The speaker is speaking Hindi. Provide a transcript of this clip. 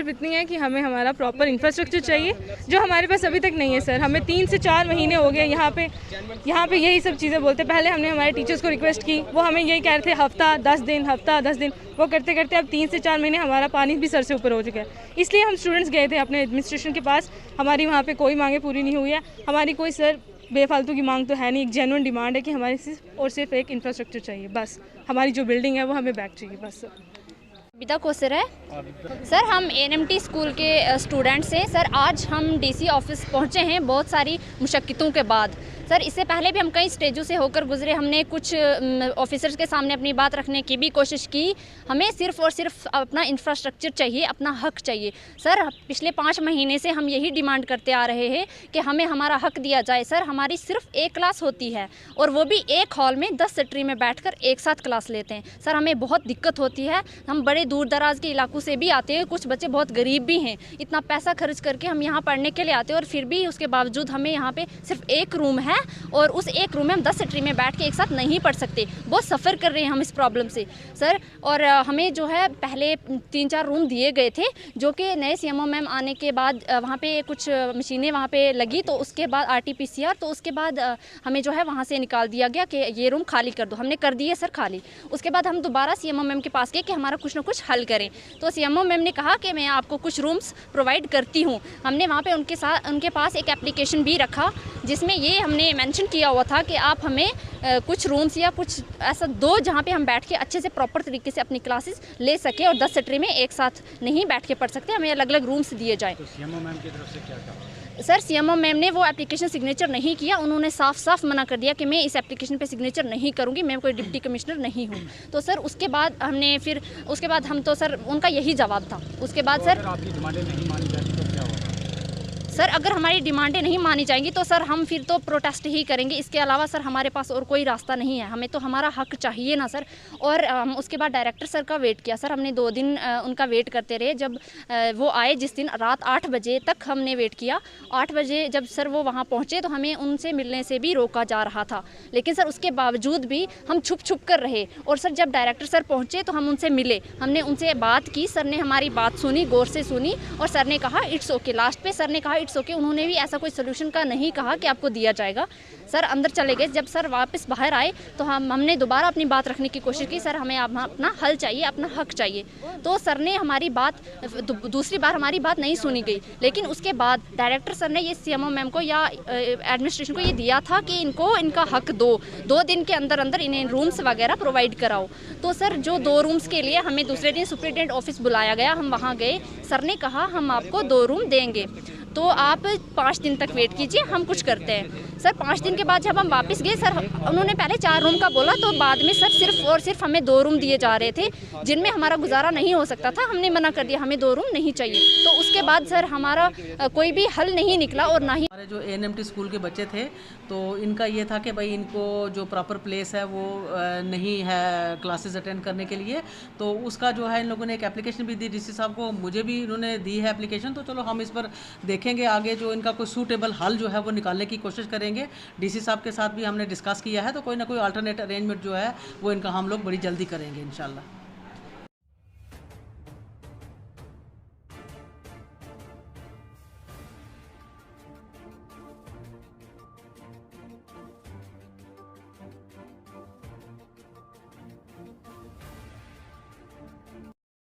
इतनी है कि हमें हमारा प्रॉपर इंफ्रास्ट्रक्चर चाहिए, जो हमारे पास अभी तक नहीं है सर। हमें 3 से 4 महीने हो गए यहाँ पे यही सब चीज़ें बोलते। पहले हमने हमारे टीचर्स को रिक्वेस्ट की, वो हमें यही कह रहे थे हफ्ता 10 दिन, वो करते करते अब 3 से 4 महीने हमारा पानी भी सर से ऊपर हो चुका है। इसलिए हम स्टूडेंट्स गए थे अपने एडमिनिस्ट्रेशन के पास। हमारी वहाँ पे कोई मांगे पूरी नहीं हुई है। हमारी कोई सर बेफालतू की मांग तो है नहीं, एक जेन्युइन डिमांड है कि हमारे सिर्फ और सिर्फ एक इंफ्रास्ट्रक्चर चाहिए बस। हमारी जो बिल्डिंग है वो हमें बैक चाहिए बस। बिदा कोसर है सर, हम एएनएमटी स्कूल के स्टूडेंट्स हैं सर। आज हम डीसी ऑफिस पहुंचे हैं बहुत सारी मुशक्क़तों के बाद। सर इससे पहले भी हम कई स्टेजों से होकर गुजरे, हमने कुछ ऑफिसर्स के सामने अपनी बात रखने की भी कोशिश की। हमें सिर्फ़ और सिर्फ अपना इंफ्रास्ट्रक्चर चाहिए, अपना हक चाहिए सर। पिछले 5 महीने से हम यही डिमांड करते आ रहे हैं कि हमें हमारा हक दिया जाए सर। हमारी सिर्फ एक क्लास होती है और वो भी एक हॉल में 10 सेक्टरी में बैठकर एक साथ क्लास लेते हैं सर। हमें बहुत दिक्कत होती है, हम बड़े दूर दराज के इलाकों से भी आते हैं, कुछ बच्चे बहुत गरीब भी हैं। इतना पैसा खर्च करके हम यहाँ पढ़ने के लिए आते हैं और फिर भी उसके बावजूद हमें यहाँ पे सिर्फ एक रूम है और उस एक रूम में हम 10 सेक्टरी में बैठ के एक साथ नहीं पढ़ सकते। बहुत सफ़र कर रहे हैं हम इस प्रॉब्लम से सर। और हमें जो है पहले 3-4 रूम दिए गए थे, जो कि नए सीएमओ मैम आने के बाद वहाँ पे कुछ मशीनें वहाँ पे लगी, तो उसके बाद RT-PCR, तो उसके बाद हमें जो है वहाँ से निकाल दिया गया कि ये रूम खाली कर दो। हमने कर दिए सर खाली। उसके बाद हम दोबारा सीएमओ मैम के पास गए कि हमारा कुछ ना कुछ हल करें। तो सीएमओ मैम ने कहा कि मैं आपको कुछ रूम्स प्रोवाइड करती हूँ। हमने वहाँ पे उनके पास एक एप्लीकेशन भी रखा जिसमें ये हमने मेंशन किया हुआ था कि आप हमें कुछ रूम्स या कुछ ऐसा दो जहाँ पे हम बैठ के अच्छे से प्रॉपर तरीके से अपनी क्लासेस ले सके और 10 सेक्टरी में एक साथ नहीं बैठ के पढ़ सकते, हमें अलग अलग रूम्स दिए जाएँ। तो सीएमओ मैम की तरफ से क्या कहा सर? सीएमओ मैम ने वो एप्लीकेशन सिग्नेचर नहीं किया। उन्होंने साफ साफ मना कर दिया कि मैं इस एप्लीकेशन पे सिग्नेचर नहीं करूँगी, मैं कोई डिप्टी कमिश्नर नहीं हूँ। तो सर उसके बाद हम तो सर उनका यही जवाब था। उसके बाद सर आपकी डिमांडें नहीं मानी जाती तो क्या होगा? सर अगर हमारी डिमांडें नहीं मानी जाएंगी तो सर हम फिर तो प्रोटेस्ट ही करेंगे। इसके अलावा सर हमारे पास और कोई रास्ता नहीं है। हमें तो हमारा हक चाहिए ना सर। और उसके बाद डायरेक्टर सर का वेट किया सर हमने 2 दिन उनका वेट करते रहे। जब वो आए जिस दिन रात 8 बजे तक हमने वेट किया। 8 बजे जब सर वो वहाँ पहुँचे तो हमें उनसे मिलने से भी रोका जा रहा था, लेकिन सर उसके बावजूद भी हम छुप कर रहे। और सर जब डायरेक्टर सर पहुँचे तो हम उनसे मिले, हमने उनसे बात की। सर ने हमारी बात सुनी, गौर से सुनी, और सर ने कहा इट्स ओके। लास्ट पे सर ने कहा इट्स ओके। उन्होंने भी ऐसा कोई सोल्यूशन का नहीं कहा कि आपको दिया जाएगा। सर अंदर चले गए। जब सर वापस बाहर आए तो हमने दोबारा अपनी बात रखने की कोशिश की। सर हमें अपना हल चाहिए, अपना हक चाहिए। तो सर ने हमारी बात दूसरी बार हमारी बात नहीं सुनी गई। लेकिन उसके बाद डायरेक्टर सर ने ये सीएमओ मैम को या एडमिनिस्ट्रेशन को ये दिया था कि इनको इनका हक दो 2 दिन के अंदर अंदर इन्हें रूम्स वगैरह प्रोवाइड कराओ। तो सर जो 2 रूम्स के लिए हमें दूसरे दिन सुप्रिटेंडेंट ऑफिस बुलाया गया, हम वहाँ गए। सर ने कहा हम आपको 2 रूम देंगे, तो आप 5 दिन तक वेट कीजिए, हम कुछ करते हैं। सर 5 दिन के बाद जब हम वापस गए, सर उन्होंने पहले 4 रूम का बोला, तो बाद में सर सिर्फ और सिर्फ हमें 2 रूम दिए जा रहे थे जिनमें हमारा गुजारा नहीं हो सकता था। हमने मना कर दिया, हमें 2 रूम नहीं चाहिए। तो उसके बाद सर हमारा कोई भी हल नहीं निकला। और ना ही हमारे जो एएनएमटी स्कूल के बच्चे थे तो इनका ये था कि भाई इनको जो प्रॉपर प्लेस है वो नहीं है क्लासेस अटेंड करने के लिए। तो उसका जो है इन लोगों ने एक एप्लीकेशन भी दी डीसी साहब को, मुझे भी इन्होंने दी है एप्लीकेशन। तो चलो हम इस पर देखेंगे आगे जो इनका कोई सूटेबल हल जो है वो निकालने की कोशिश करेंगे। डीसी साहब के साथ भी हमने डिस्कस किया है, तो कोई ना कोई अल्टरनेट अरेंजमेंट जो है वो इनका हम लोग बड़ी जल्दी करेंगे इंशाल्लाह।